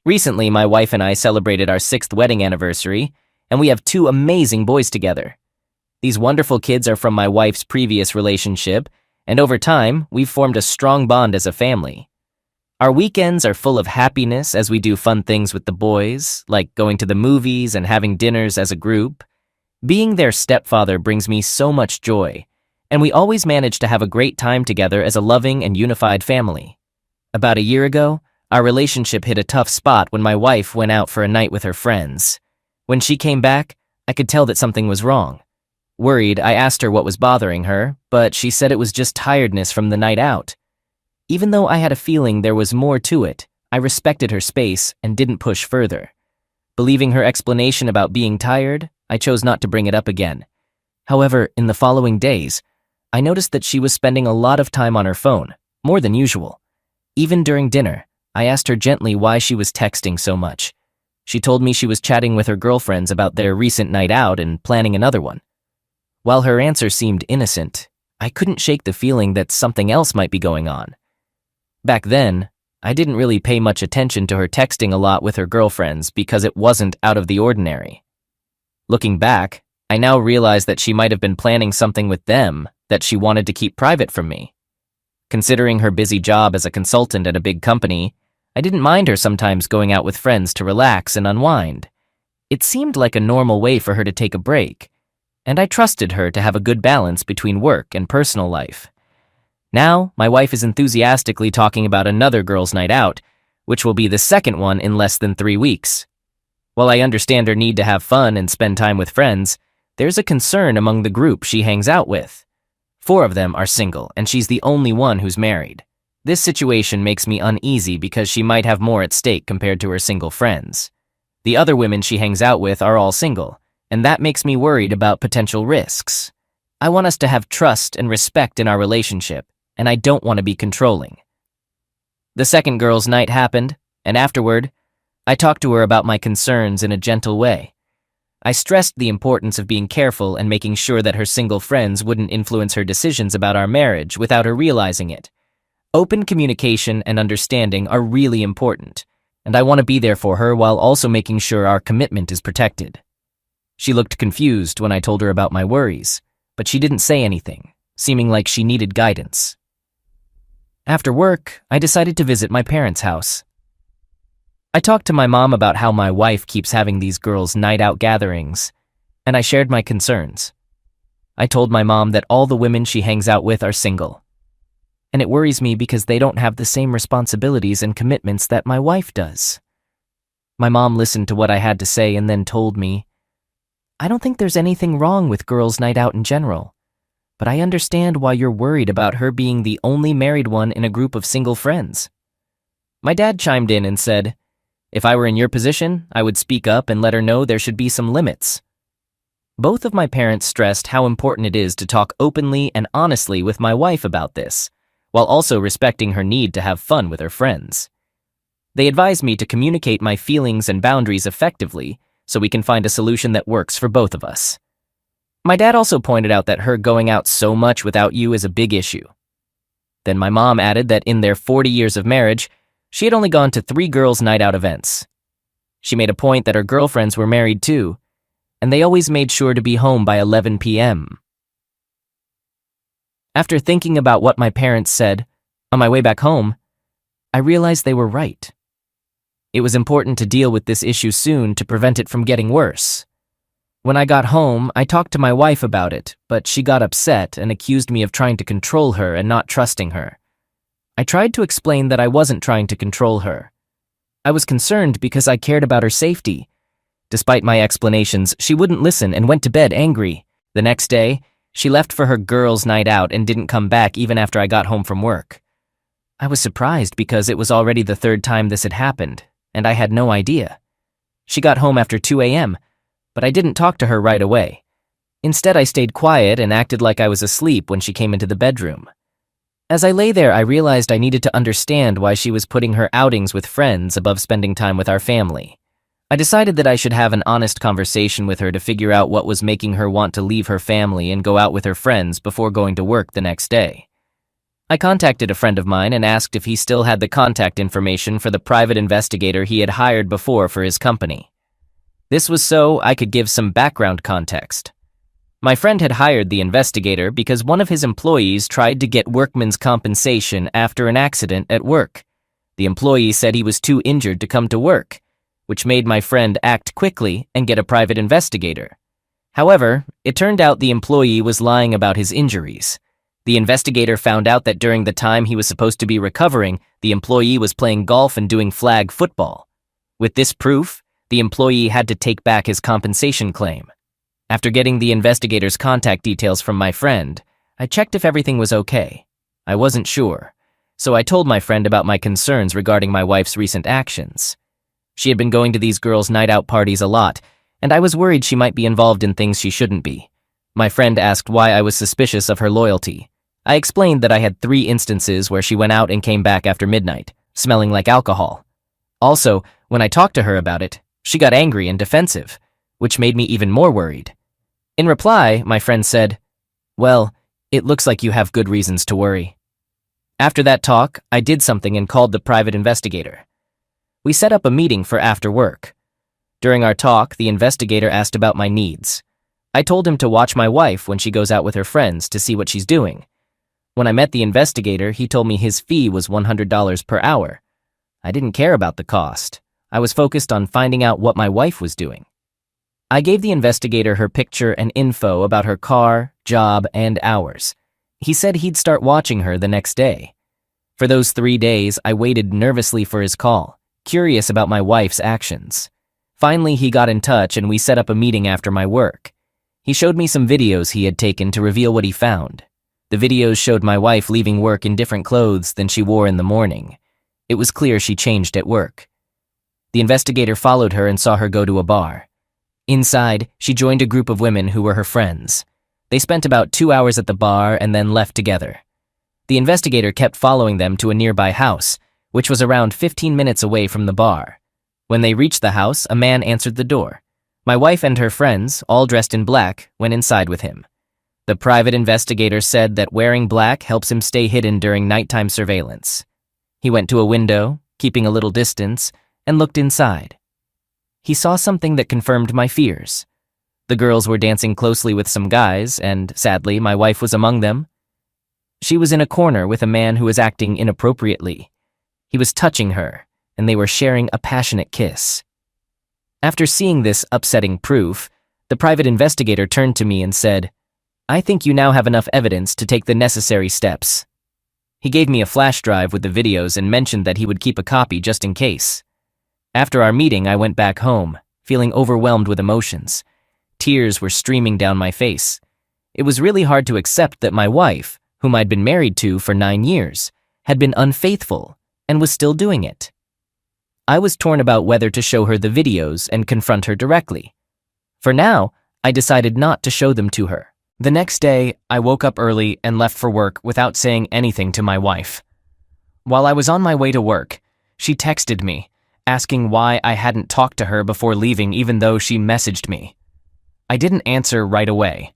Recently, my wife and I celebrated our 6th wedding anniversary, and we have 2 amazing boys together. These wonderful kids are from my wife's previous relationship, and over time, we've formed a strong bond as a family. Our weekends are full of happiness as we do fun things with the boys, like going to the movies and having dinners as a group. Being their stepfather brings me so much joy, and we always manage to have a great time together as a loving and unified family. About a year ago, our relationship hit a tough spot when my wife went out for a night with her friends. When she came back, I could tell that something was wrong. Worried, I asked her what was bothering her, but she said it was just tiredness from the night out. Even though I had a feeling there was more to it, I respected her space and didn't push further. Believing her explanation about being tired, I chose not to bring it up again. However, in the following days, I noticed that she was spending a lot of time on her phone, more than usual. Even during dinner, I asked her gently why she was texting so much. She told me she was chatting with her girlfriends about their recent night out and planning another one. While her answer seemed innocent, I couldn't shake the feeling that something else might be going on. Back then, I didn't really pay much attention to her texting a lot with her girlfriends because it wasn't out of the ordinary. Looking back, I now realize that she might have been planning something with them that she wanted to keep private from me. Considering her busy job as a consultant at a big company, I didn't mind her sometimes going out with friends to relax and unwind. It seemed like a normal way for her to take a break, and I trusted her to have a good balance between work and personal life. Now, my wife is enthusiastically talking about another girls' night out, which will be the second one in less than 3 weeks. While I understand her need to have fun and spend time with friends, there's a concern among the group she hangs out with. 4 of them are single, and she's the only one who's married. This situation makes me uneasy because she might have more at stake compared to her single friends. The other women she hangs out with are all single, and that makes me worried about potential risks. I want us to have trust and respect in our relationship, and I don't want to be controlling. The second girls' night happened, and afterward, I talked to her about my concerns in a gentle way. I stressed the importance of being careful and making sure that her single friends wouldn't influence her decisions about our marriage without her realizing it. Open communication and understanding are really important, and I want to be there for her while also making sure our commitment is protected. She looked confused when I told her about my worries, but she didn't say anything, seeming like she needed guidance. After work, I decided to visit my parents' house. I talked to my mom about how my wife keeps having these girls' night out gatherings, and I shared my concerns. I told my mom that all the women she hangs out with are single, and it worries me because they don't have the same responsibilities and commitments that my wife does. My mom listened to what I had to say and then told me, "I don't think there's anything wrong with girls' night out in general, but I understand why you're worried about her being the only married one in a group of single friends." My dad chimed in and said, "If I were in your position, I would speak up and let her know there should be some limits." Both of my parents stressed how important it is to talk openly and honestly with my wife about this, while also respecting her need to have fun with her friends. They advised me to communicate my feelings and boundaries effectively so we can find a solution that works for both of us. My dad also pointed out that her going out so much without you is a big issue. Then my mom added that in their 40 years of marriage, she had only gone to 3 girls' night out events. She made a point that her girlfriends were married too, and they always made sure to be home by 11 p.m. After thinking about what my parents said, on my way back home, I realized they were right. It was important to deal with this issue soon to prevent it from getting worse. When I got home, I talked to my wife about it, but she got upset and accused me of trying to control her and not trusting her. I tried to explain that I wasn't trying to control her. I was concerned because I cared about her safety. Despite my explanations, she wouldn't listen and went to bed angry. The next day, she left for her girls' night out and didn't come back even after I got home from work. I was surprised because it was already the 3rd time this had happened, and I had no idea. She got home after 2 a.m., but I didn't talk to her right away. Instead, I stayed quiet and acted like I was asleep when she came into the bedroom. As I lay there, I realized I needed to understand why she was putting her outings with friends above spending time with our family. I decided that I should have an honest conversation with her to figure out what was making her want to leave her family and go out with her friends before going to work the next day. I contacted a friend of mine and asked if he still had the contact information for the private investigator he had hired before for his company. This was so I could give some background context. My friend had hired the investigator because one of his employees tried to get workman's compensation after an accident at work. The employee said he was too injured to come to work, which made my friend act quickly and get a private investigator. However, it turned out the employee was lying about his injuries. The investigator found out that during the time he was supposed to be recovering, the employee was playing golf and doing flag football. With this proof, the employee had to take back his compensation claim. After getting the investigator's contact details from my friend, I checked if everything was okay. I wasn't sure, so I told my friend about my concerns regarding my wife's recent actions. She had been going to these girls' night-out parties a lot, and I was worried she might be involved in things she shouldn't be. My friend asked why I was suspicious of her loyalty. I explained that I had 3 instances where she went out and came back after midnight, smelling like alcohol. Also, when I talked to her about it, she got angry and defensive, which made me even more worried. In reply, my friend said, "Well, it looks like you have good reasons to worry." After that talk, I did something and called the private investigator. We set up a meeting for after work. During our talk, the investigator asked about my needs. I told him to watch my wife when she goes out with her friends to see what she's doing. When I met the investigator, he told me his fee was $100 per hour. I didn't care about the cost. I was focused on finding out what my wife was doing. I gave the investigator her picture and info about her car, job, and hours. He said he'd start watching her the next day. For those 3 days, I waited nervously for his call, curious about my wife's actions. Finally, he got in touch and we set up a meeting after my work. He showed me some videos he had taken to reveal what he found. The videos showed my wife leaving work in different clothes than she wore in the morning. It was clear she changed at work. The investigator followed her and saw her go to a bar. Inside, she joined a group of women who were her friends. They spent about 2 hours at the bar and then left together. The investigator kept following them to a nearby house, which was around 15 minutes away from the bar. When they reached the house, a man answered the door. My wife and her friends, all dressed in black, went inside with him. The private investigator said that wearing black helps him stay hidden during nighttime surveillance. He went to a window, keeping a little distance, and looked inside. He saw something that confirmed my fears. The girls were dancing closely with some guys, and sadly, my wife was among them. She was in a corner with a man who was acting inappropriately. He was touching her, and they were sharing a passionate kiss. After seeing this upsetting proof, the private investigator turned to me and said, "I think you now have enough evidence to take the necessary steps." He gave me a flash drive with the videos and mentioned that he would keep a copy just in case. After our meeting, I went back home, feeling overwhelmed with emotions. Tears were streaming down my face. It was really hard to accept that my wife, whom I'd been married to for 9 years, had been unfaithful and was still doing it. I was torn about whether to show her the videos and confront her directly. For now, I decided not to show them to her. The next day, I woke up early and left for work without saying anything to my wife. While I was on my way to work, she texted me, asking why I hadn't talked to her before leaving even though she messaged me. I didn't answer right away.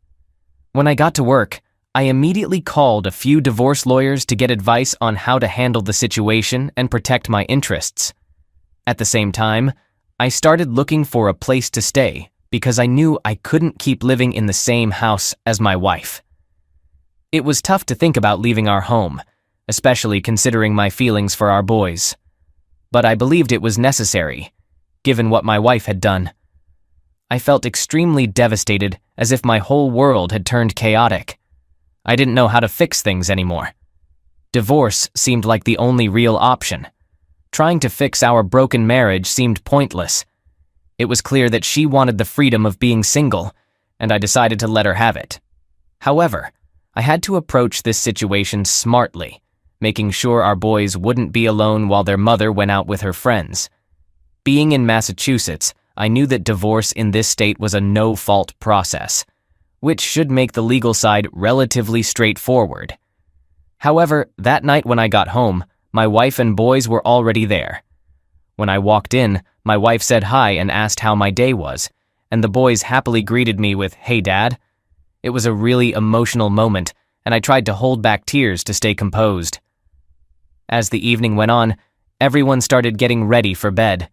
When I got to work, I immediately called a few divorce lawyers to get advice on how to handle the situation and protect my interests. At the same time, I started looking for a place to stay because I knew I couldn't keep living in the same house as my wife. It was tough to think about leaving our home, especially considering my feelings for our boys. But I believed it was necessary, given what my wife had done. I felt extremely devastated, as if my whole world had turned chaotic. I didn't know how to fix things anymore. Divorce seemed like the only real option. Trying to fix our broken marriage seemed pointless. It was clear that she wanted the freedom of being single, and I decided to let her have it. However, I had to approach this situation smartly, making sure our boys wouldn't be alone while their mother went out with her friends. Being in Massachusetts, I knew that divorce in this state was a no-fault process, which should make the legal side relatively straightforward. However, that night when I got home, my wife and boys were already there. When I walked in, my wife said hi and asked how my day was, and the boys happily greeted me with, "Hey, Dad." It was a really emotional moment, and I tried to hold back tears to stay composed. As the evening went on, everyone started getting ready for bed.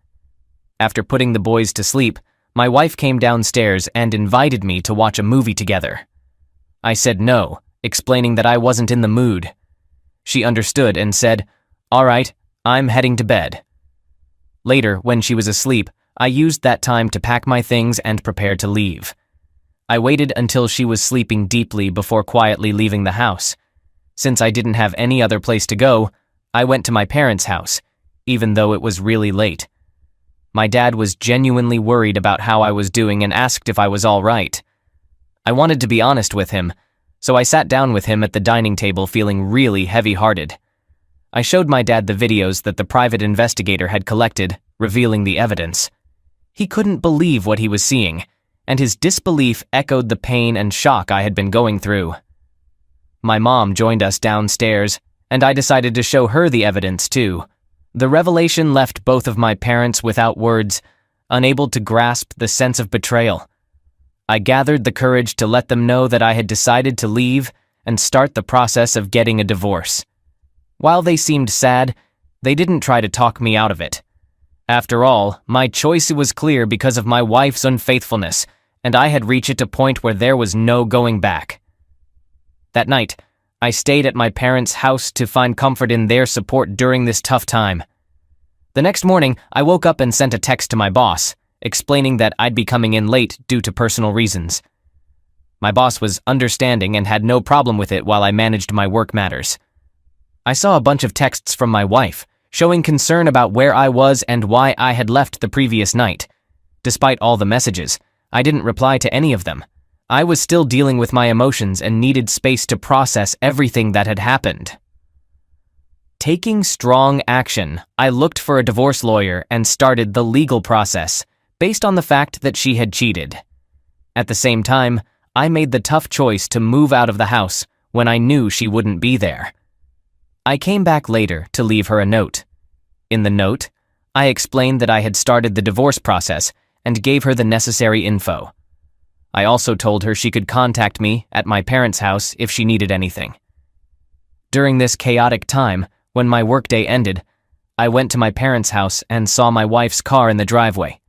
After putting the boys to sleep, my wife came downstairs and invited me to watch a movie together. I said no, explaining that I wasn't in the mood. She understood and said, "All right, I'm heading to bed." Later, when she was asleep, I used that time to pack my things and prepare to leave. I waited until she was sleeping deeply before quietly leaving the house. Since I didn't have any other place to go, I went to my parents' house, even though it was really late. My dad was genuinely worried about how I was doing and asked if I was all right. I wanted to be honest with him, so I sat down with him at the dining table feeling really heavy-hearted. I showed my dad the videos that the private investigator had collected, revealing the evidence. He couldn't believe what he was seeing, and his disbelief echoed the pain and shock I had been going through. My mom joined us downstairs, and I decided to show her the evidence too. The revelation left both of my parents without words, unable to grasp the sense of betrayal. I gathered the courage to let them know that I had decided to leave and start the process of getting a divorce. While they seemed sad, they didn't try to talk me out of it. After all, my choice was clear because of my wife's unfaithfulness, and I had reached a point where there was no going back. That night, I stayed at my parents' house to find comfort in their support during this tough time. The next morning, I woke up and sent a text to my boss, explaining that I'd be coming in late due to personal reasons. My boss was understanding and had no problem with it while I managed my work matters. I saw a bunch of texts from my wife, showing concern about where I was and why I had left the previous night. Despite all the messages, I didn't reply to any of them. I was still dealing with my emotions and needed space to process everything that had happened. Taking strong action, I looked for a divorce lawyer and started the legal process, based on the fact that she had cheated. At the same time, I made the tough choice to move out of the house when I knew she wouldn't be there. I came back later to leave her a note. In the note, I explained that I had started the divorce process and gave her the necessary info. I also told her she could contact me at my parents' house if she needed anything. During this chaotic time, when my workday ended, I went to my parents' house and saw my wife's car in the driveway.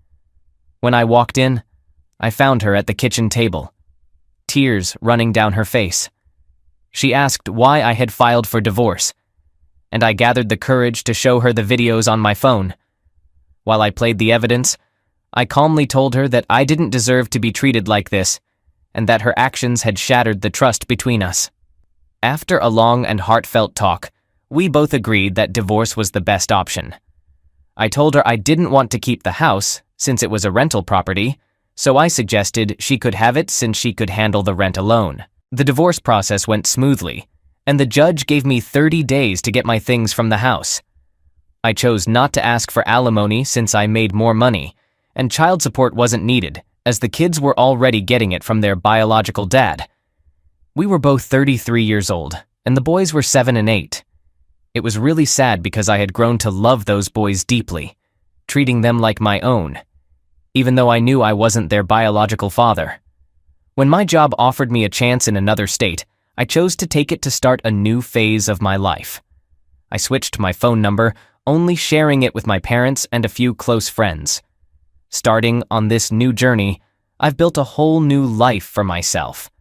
When I walked in, I found her at the kitchen table, tears running down her face. She asked why I had filed for divorce, and I gathered the courage to show her the videos on my phone. While I played the evidence, I calmly told her that I didn't deserve to be treated like this, and that her actions had shattered the trust between us. After a long and heartfelt talk, we both agreed that divorce was the best option. I told her I didn't want to keep the house, since it was a rental property, so I suggested she could have it since she could handle the rent alone. The divorce process went smoothly, and the judge gave me 30 days to get my things from the house. I chose not to ask for alimony since I made more money, and child support wasn't needed, as the kids were already getting it from their biological dad. We were both 33 years old, and the boys were 7 and 8. It was really sad because I had grown to love those boys deeply, treating them like my own, even though I knew I wasn't their biological father. When my job offered me a chance in another state, I chose to take it to start a new phase of my life. I switched my phone number, only sharing it with my parents and a few close friends. Starting on this new journey, I've built a whole new life for myself.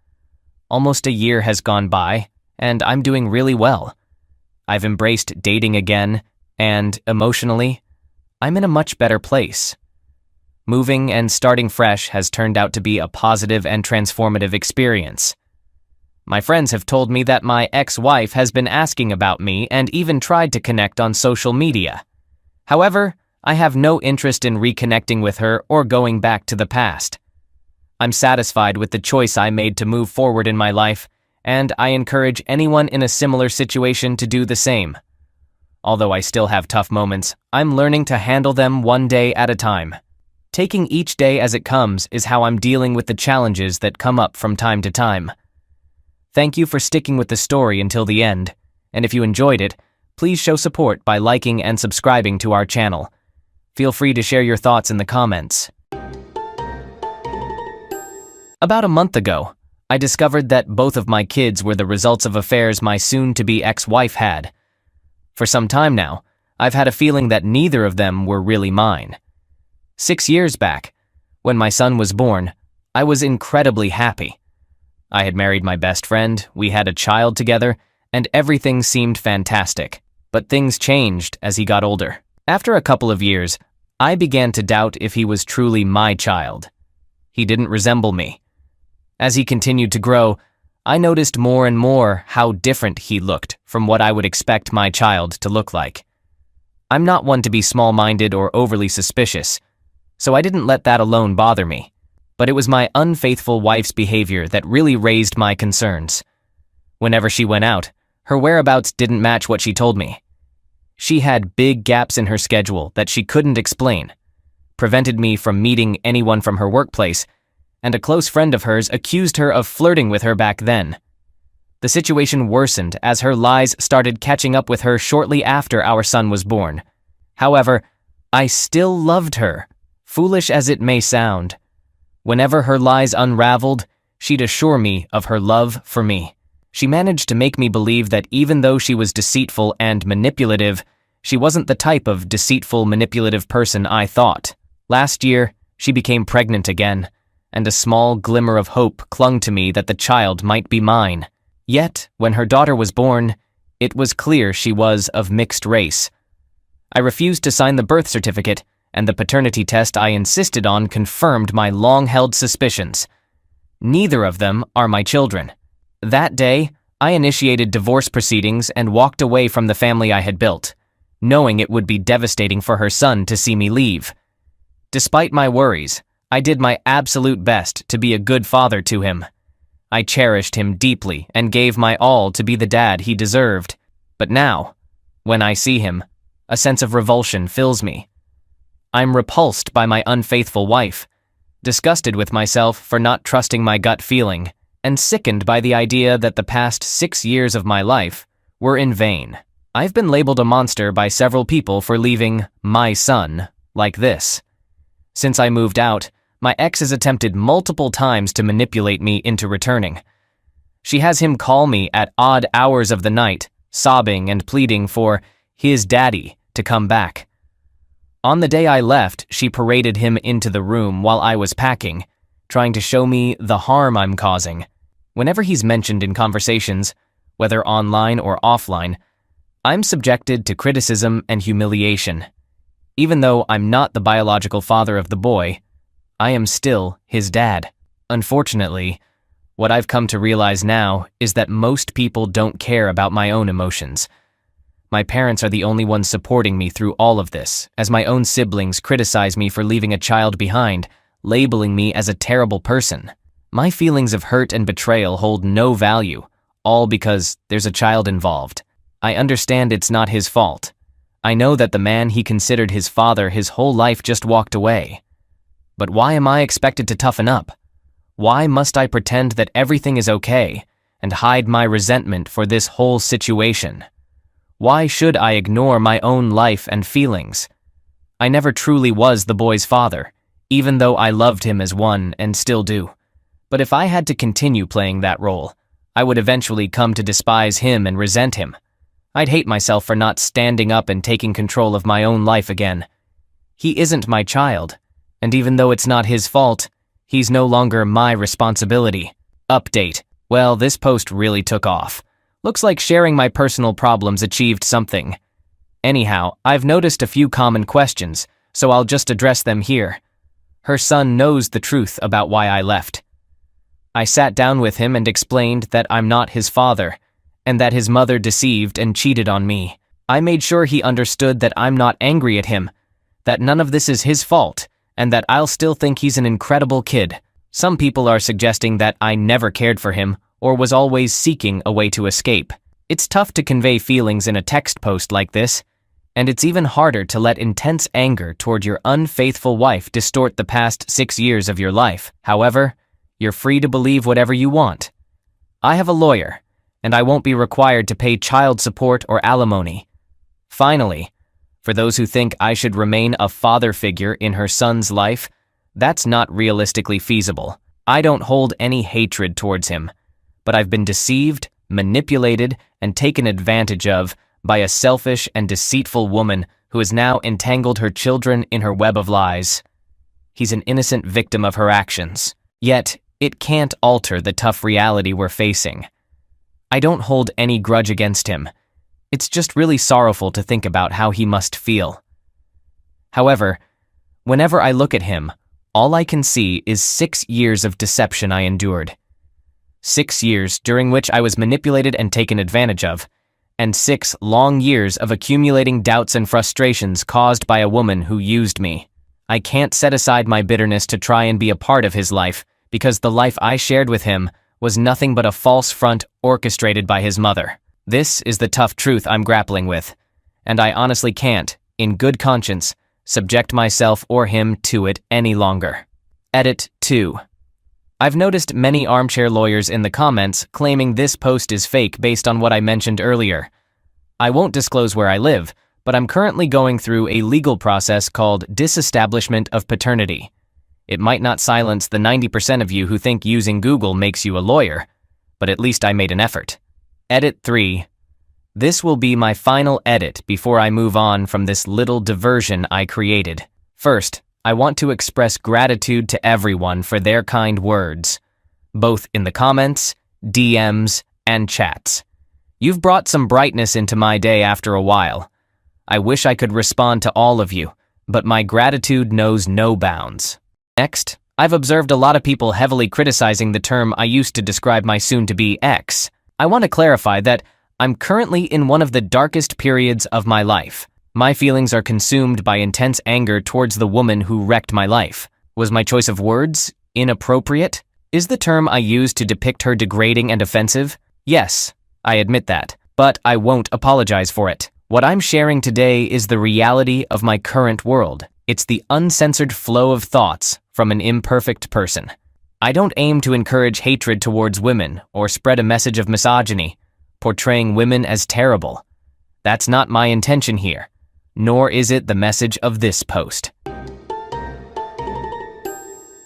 Almost a year has gone by, and I'm doing really well. I've embraced dating again, and emotionally, I'm in a much better place. Moving and starting fresh has turned out to be a positive and transformative experience. My friends have told me that my ex-wife has been asking about me and even tried to connect on social media. However, I have no interest in reconnecting with her or going back to the past. I'm satisfied with the choice I made to move forward in my life, and I encourage anyone in a similar situation to do the same. Although I still have tough moments, I'm learning to handle them one day at a time. Taking each day as it comes is how I'm dealing with the challenges that come up from time to time. Thank you for sticking with the story until the end, and if you enjoyed it, please show support by liking and subscribing to our channel. Feel free to share your thoughts in the comments. About a month ago, I discovered that both of my kids were the results of affairs my soon-to-be ex-wife had. For some time now, I've had a feeling that neither of them were really mine. 6 years back, when my son was born, I was incredibly happy. I had married my best friend, we had a child together, and everything seemed fantastic. But things changed as he got older. After a couple of years, I began to doubt if he was truly my child. He didn't resemble me. As he continued to grow, I noticed more and more how different he looked from what I would expect my child to look like. I'm not one to be small-minded or overly suspicious, so I didn't let that alone bother me. But it was my unfaithful wife's behavior that really raised my concerns. Whenever she went out, her whereabouts didn't match what she told me. She had big gaps in her schedule that she couldn't explain, prevented me from meeting anyone from her workplace, and a close friend of hers accused her of flirting with her back then. The situation worsened as her lies started catching up with her shortly after our son was born. However, I still loved her, foolish as it may sound. Whenever her lies unraveled, she'd assure me of her love for me. She managed to make me believe that even though she was deceitful and manipulative, she wasn't the type of deceitful, manipulative person I thought. Last year, she became pregnant again, and a small glimmer of hope clung to me that the child might be mine. Yet, when her daughter was born, it was clear she was of mixed race. I refused to sign the birth certificate, and the paternity test I insisted on confirmed my long-held suspicions. Neither of them are my children. That day, I initiated divorce proceedings and walked away from the family I had built, knowing it would be devastating for her son to see me leave. Despite my worries, I did my absolute best to be a good father to him. I cherished him deeply and gave my all to be the dad he deserved. But now, when I see him, a sense of revulsion fills me. I'm repulsed by my unfaithful wife, disgusted with myself for not trusting my gut feeling, and sickened by the idea that the past 6 years of my life were in vain. I've been labeled a monster by several people for leaving my son like this. Since I moved out, my ex has attempted multiple times to manipulate me into returning. She has him call me at odd hours of the night, sobbing and pleading for his daddy to come back. On the day I left, she paraded him into the room while I was packing, trying to show me the harm I'm causing. Whenever he's mentioned in conversations, whether online or offline, I'm subjected to criticism and humiliation. Even though I'm not the biological father of the boy, I am still his dad. Unfortunately, what I've come to realize now is that most people don't care about my own emotions. My parents are the only ones supporting me through all of this, as my own siblings criticize me for leaving a child behind, labeling me as a terrible person. My feelings of hurt and betrayal hold no value, all because there's a child involved. I understand it's not his fault. I know that the man he considered his father his whole life just walked away. But why am I expected to toughen up? Why must I pretend that everything is okay and hide my resentment for this whole situation? Why should I ignore my own life and feelings? I never truly was the boy's father, even though I loved him as one and still do. But if I had to continue playing that role, I would eventually come to despise him and resent him. I'd hate myself for not standing up and taking control of my own life again. He isn't my child, and even though it's not his fault, he's no longer my responsibility. Update. Well, this post really took off. Looks like sharing my personal problems achieved something. Anyhow, I've noticed a few common questions, so I'll just address them here. Her son knows the truth about why I left. I sat down with him and explained that I'm not his father, and that his mother deceived and cheated on me. I made sure he understood that I'm not angry at him, that none of this is his fault, and that I'll still think he's an incredible kid. Some people are suggesting that I never cared for him or was always seeking a way to escape. It's tough to convey feelings in a text post like this, and it's even harder to let intense anger toward your unfaithful wife distort the past 6 years of your life. However, you're free to believe whatever you want. I have a lawyer, and I won't be required to pay child support or alimony. Finally, for those who think I should remain a father figure in her son's life, that's not realistically feasible. I don't hold any hatred towards him, but I've been deceived, manipulated, and taken advantage of by a selfish and deceitful woman who has now entangled her children in her web of lies. He's an innocent victim of her actions. Yet, it can't alter the tough reality we're facing. I don't hold any grudge against him. It's just really sorrowful to think about how he must feel. However, whenever I look at him, all I can see is 6 years of deception I endured. 6 years during which I was manipulated and taken advantage of, and 6 long years of accumulating doubts and frustrations caused by a woman who used me. I can't set aside my bitterness to try and be a part of his life, because the life I shared with him was nothing but a false front orchestrated by his mother. This is the tough truth I'm grappling with, and I honestly can't, in good conscience, subject myself or him to it any longer. Edit 2. I've noticed many armchair lawyers in the comments claiming this post is fake based on what I mentioned earlier. I won't disclose where I live, but I'm currently going through a legal process called disestablishment of paternity. It might not silence the 90% of you who think using Google makes you a lawyer, but at least I made an effort. Edit 3. This will be my final edit before I move on from this little diversion I created. First, I want to express gratitude to everyone for their kind words, both in the comments, DMs, and chats. You've brought some brightness into my day after a while. I wish I could respond to all of you, but my gratitude knows no bounds. Next, I've observed a lot of people heavily criticizing the term I used to describe my soon-to-be ex. I want to clarify that I'm currently in one of the darkest periods of my life. My feelings are consumed by intense anger towards the woman who wrecked my life. Was my choice of words inappropriate? Is the term I used to depict her degrading and offensive? Yes, I admit that, but I won't apologize for it. What I'm sharing today is the reality of my current world. It's the uncensored flow of thoughts from an imperfect person. I don't aim to encourage hatred towards women or spread a message of misogyny, portraying women as terrible. That's not my intention here, nor is it the message of this post.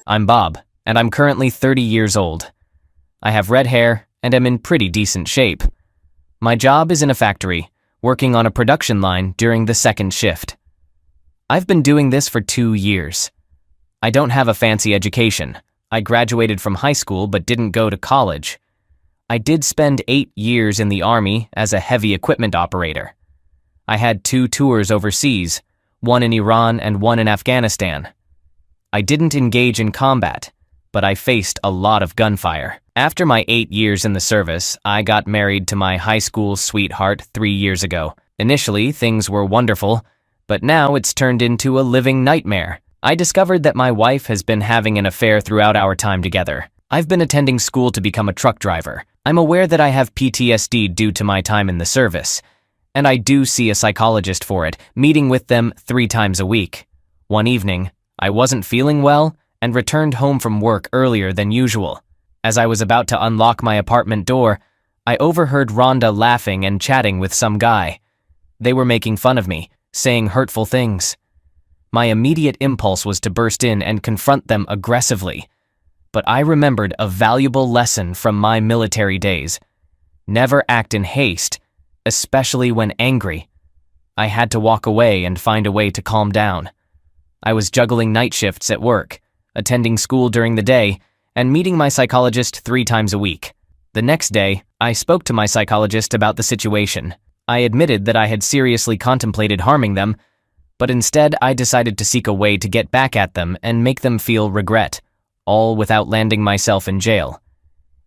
I'm Bob, and I'm currently 30 years old. I have red hair and am in pretty decent shape. My job is in a factory, working on a production line during the second shift. I've been doing this for 2 years. I don't have a fancy education. I graduated from high school but didn't go to college. I did spend 8 years in the Army as a heavy equipment operator. I had 2 tours overseas, one in Iran and one in Afghanistan. I didn't engage in combat, but I faced a lot of gunfire. After my 8 years in the service, I got married to my high school sweetheart 3 years ago. Initially, things were wonderful, but now it's turned into a living nightmare. I discovered that my wife has been having an affair throughout our time together. I've been attending school to become a truck driver. I'm aware that I have PTSD due to my time in the service, and I do see a psychologist for it, meeting with them 3 times a week. One evening, I wasn't feeling well and returned home from work earlier than usual. As I was about to unlock my apartment door, I overheard Rhonda laughing and chatting with some guy. They were making fun of me, saying hurtful things. My immediate impulse was to burst in and confront them aggressively. But I remembered a valuable lesson from my military days. Never act in haste, especially when angry. I had to walk away and find a way to calm down. I was juggling night shifts at work, attending school during the day, and meeting my psychologist 3 times a week. The next day, I spoke to my psychologist about the situation. I admitted that I had seriously contemplated harming them, but instead I decided to seek a way to get back at them and make them feel regret, all without landing myself in jail.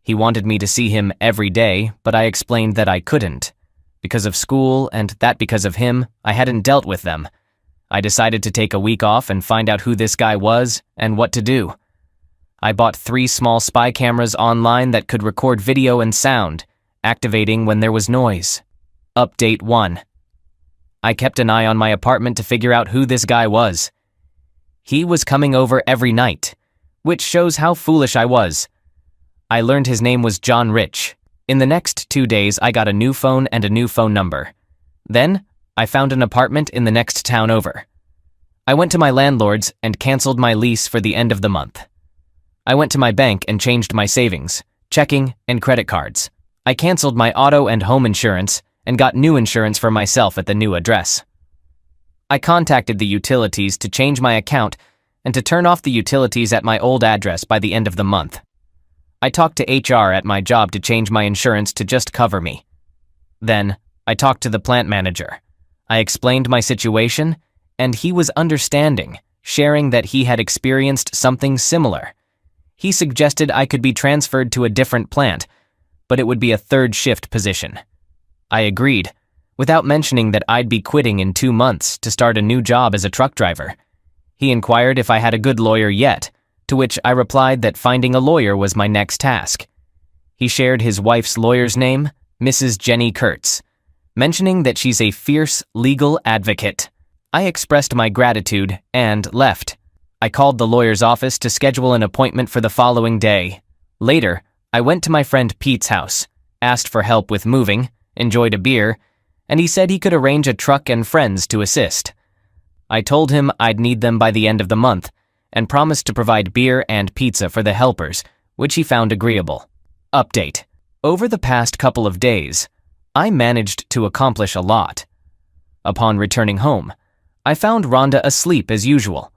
He wanted me to see him every day, but I explained that I couldn't. Because of school, and that because of him, I hadn't dealt with them. I decided to take a week off and find out who this guy was and what to do. I bought 3 small spy cameras online that could record video and sound, activating when there was noise. Update 1. I kept an eye on my apartment to figure out who this guy was. He was coming over every night, which shows how foolish I was. I learned his name was John Rich. In the next 2 days, I got a new phone and a new phone number. Then, I found an apartment in the next town over. I went to my landlord's and canceled my lease for the end of the month. I went to my bank and changed my savings, checking, and credit cards. I canceled my auto and home insurance and got new insurance for myself at the new address. I contacted the utilities to change my account and to turn off the utilities at my old address by the end of the month. I talked to HR at my job to change my insurance to just cover me. Then, I talked to the plant manager. I explained my situation, and he was understanding, sharing that he had experienced something similar. He suggested I could be transferred to a different plant, but it would be a third shift position. I agreed, without mentioning that I'd be quitting in 2 months to start a new job as a truck driver. He inquired if I had a good lawyer yet, to which I replied that finding a lawyer was my next task. He shared his wife's lawyer's name, Mrs. Jenny Kurtz, mentioning that she's a fierce legal advocate. I expressed my gratitude and left. I called the lawyer's office to schedule an appointment for the following day. Later, I went to my friend Pete's house, asked for help with moving, enjoyed a beer, and he said he could arrange a truck and friends to assist. I told him I'd need them by the end of the month, and promised to provide beer and pizza for the helpers, which he found agreeable. Update. Over the past couple of days, I managed to accomplish a lot. Upon returning home, I found Rhonda asleep as usual.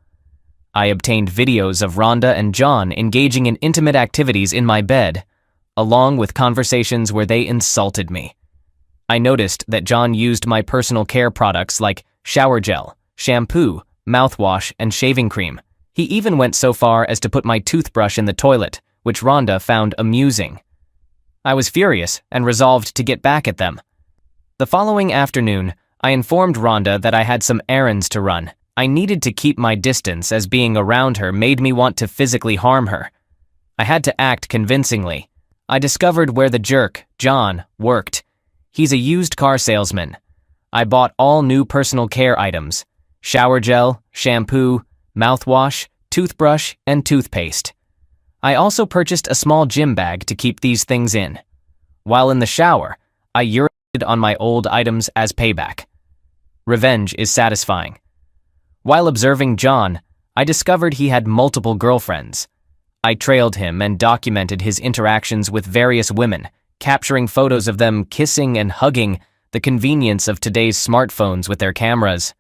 I obtained videos of Rhonda and John engaging in intimate activities in my bed, along with conversations where they insulted me. I noticed that John used my personal care products like shower gel, shampoo, mouthwash, and shaving cream. He even went so far as to put my toothbrush in the toilet, which Rhonda found amusing. I was furious and resolved to get back at them. The following afternoon, I informed Rhonda that I had some errands to run. I needed to keep my distance as being around her made me want to physically harm her. I had to act convincingly. I discovered where the jerk, John, worked. He's a used car salesman. I bought all new personal care items: shower gel, shampoo, mouthwash, toothbrush, and toothpaste. I also purchased a small gym bag to keep these things in. While in the shower, I urinated on my old items as payback. Revenge is satisfying. While observing John, I discovered he had multiple girlfriends. I trailed him and documented his interactions with various women, capturing photos of them kissing and hugging, the convenience of today's smartphones with their cameras.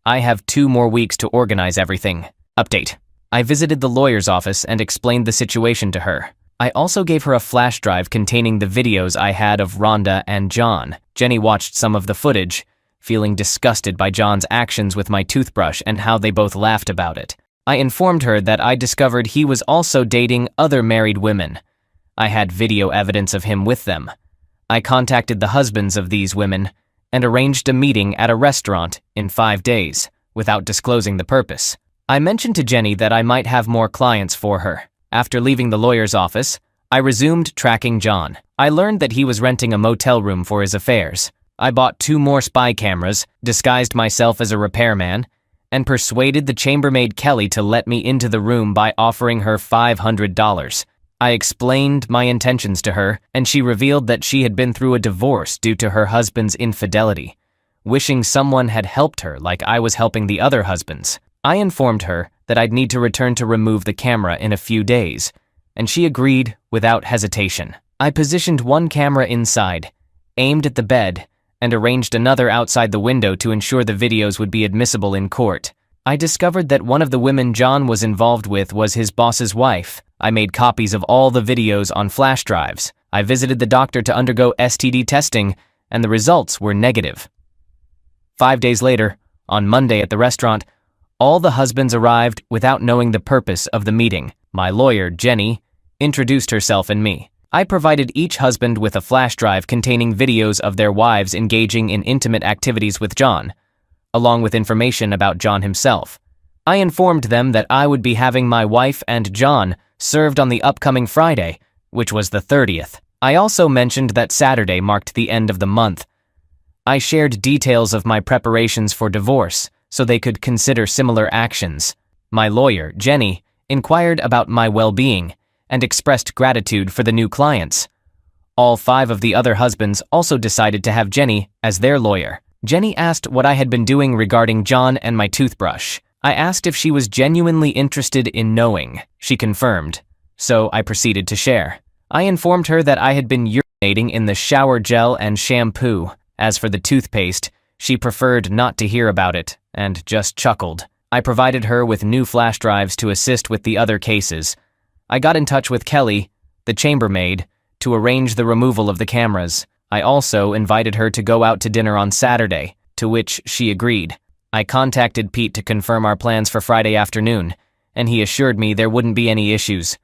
I have 2 more weeks to organize everything. Update. I visited the lawyer's office and explained the situation to her. I also gave her a flash drive containing the videos I had of Rhonda and John. Jenny watched some of the footage, feeling disgusted by John's actions with my toothbrush and how they both laughed about it. I informed her that I discovered he was also dating other married women. I had video evidence of him with them. I contacted the husbands of these women and arranged a meeting at a restaurant in 5 days, without disclosing the purpose. I mentioned to Jenny that I might have more clients for her. After leaving the lawyer's office, I resumed tracking John. I learned that he was renting a motel room for his affairs. I bought 2 more spy cameras, disguised myself as a repairman, and persuaded the chambermaid Kelly to let me into the room by offering her $500. I explained my intentions to her, and she revealed that she had been through a divorce due to her husband's infidelity, wishing someone had helped her like I was helping the other husbands. I informed her that I'd need to return to remove the camera in a few days, and she agreed without hesitation. I positioned one camera inside, aimed at the bed, and arranged another outside the window to ensure the videos would be admissible in court. I discovered that one of the women John was involved with was his boss's wife. I made copies of all the videos on flash drives. I visited the doctor to undergo STD testing, and the results were negative. 5 days later, on Monday at the restaurant, all the husbands arrived without knowing the purpose of the meeting. My lawyer, Jenny, introduced herself and me. I provided each husband with a flash drive containing videos of their wives engaging in intimate activities with John, along with information about John himself. I informed them that I would be having my wife and John served on the upcoming Friday, which was the 30th. I also mentioned that Saturday marked the end of the month. I shared details of my preparations for divorce so they could consider similar actions. My lawyer, Jenny, inquired about my well-being and expressed gratitude for the new clients. All 5 of the other husbands also decided to have Jenny as their lawyer. Jenny asked what I had been doing regarding John and my toothbrush. I asked if she was genuinely interested in knowing. She confirmed, so I proceeded to share. I informed her that I had been urinating in the shower gel and shampoo. As for the toothpaste, she preferred not to hear about it and just chuckled. I provided her with new flash drives to assist with the other cases. I got in touch with Kelly, the chambermaid, to arrange the removal of the cameras. I also invited her to go out to dinner on Saturday, to which she agreed. I contacted Pete to confirm our plans for Friday afternoon, and he assured me there wouldn't be any issues.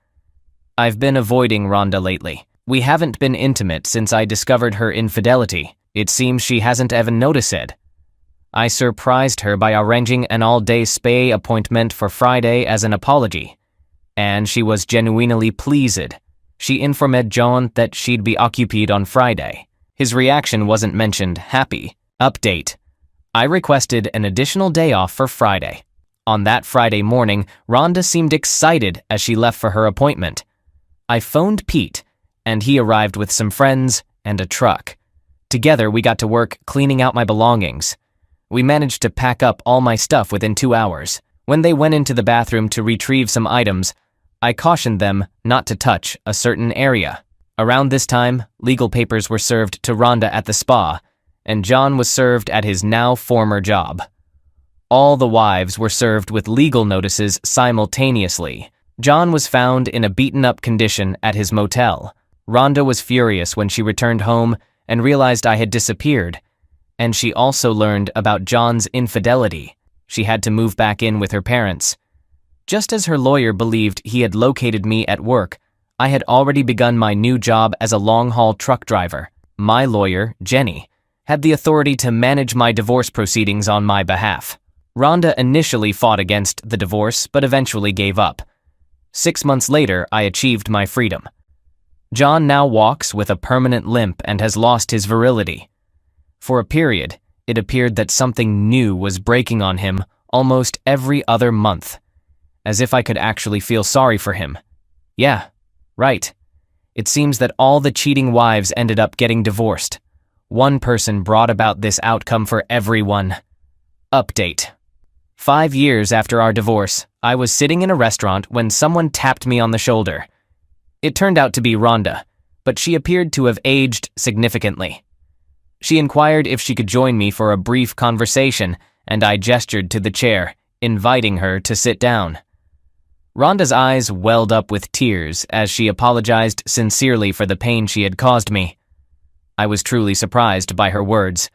I've been avoiding Rhonda lately. We haven't been intimate since I discovered her infidelity. It seems she hasn't even noticed it. I surprised her by arranging an all-day spa appointment for Friday as an apology, and she was genuinely pleased. She informed John that she'd be occupied on Friday. His reaction wasn't mentioned happy. Update. I requested an additional day off for Friday. On that Friday morning, Rhonda seemed excited as she left for her appointment. I phoned Pete, and he arrived with some friends and a truck. Together, we got to work cleaning out my belongings. We managed to pack up all my stuff within 2 hours. When they went into the bathroom to retrieve some items, I cautioned them not to touch a certain area. Around this time, legal papers were served to Rhonda at the spa, and John was served at his now former job. All the wives were served with legal notices simultaneously. John was found in a beaten-up condition at his motel. Rhonda was furious when she returned home and realized I had disappeared, and she also learned about John's infidelity. She had to move back in with her parents. Just as her lawyer believed he had located me at work, I had already begun my new job as a long-haul truck driver. My lawyer, Jenny, had the authority to manage my divorce proceedings on my behalf. Rhonda initially fought against the divorce, but eventually gave up. 6 months later, I achieved my freedom. John now walks with a permanent limp and has lost his virility. For a period, it appeared that something new was breaking on him almost every other month, as if I could actually feel sorry for him. Yeah, right. It seems that all the cheating wives ended up getting divorced. One person brought about this outcome for everyone. Update. 5 years after our divorce, I was sitting in a restaurant when someone tapped me on the shoulder. It turned out to be Rhonda, but she appeared to have aged significantly. She inquired if she could join me for a brief conversation, and I gestured to the chair, inviting her to sit down. Rhonda's eyes welled up with tears as she apologized sincerely for the pain she had caused me. I was truly surprised by her words.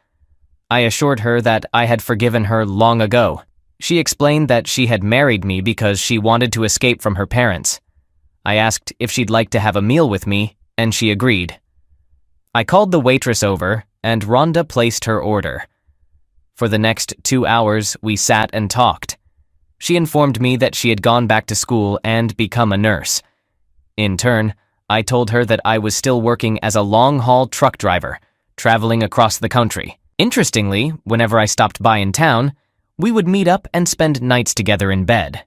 I assured her that I had forgiven her long ago. She explained that she had married me because she wanted to escape from her parents. I asked if she'd like to have a meal with me, and she agreed. I called the waitress over, and Rhonda placed her order. For the next 2 hours, we sat and talked. She informed me that she had gone back to school and become a nurse. In turn, I told her that I was still working as a long-haul truck driver, traveling across the country. Interestingly, whenever I stopped by in town, we would meet up and spend nights together in bed.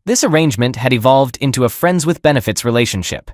This arrangement had evolved into a friends with benefits relationship.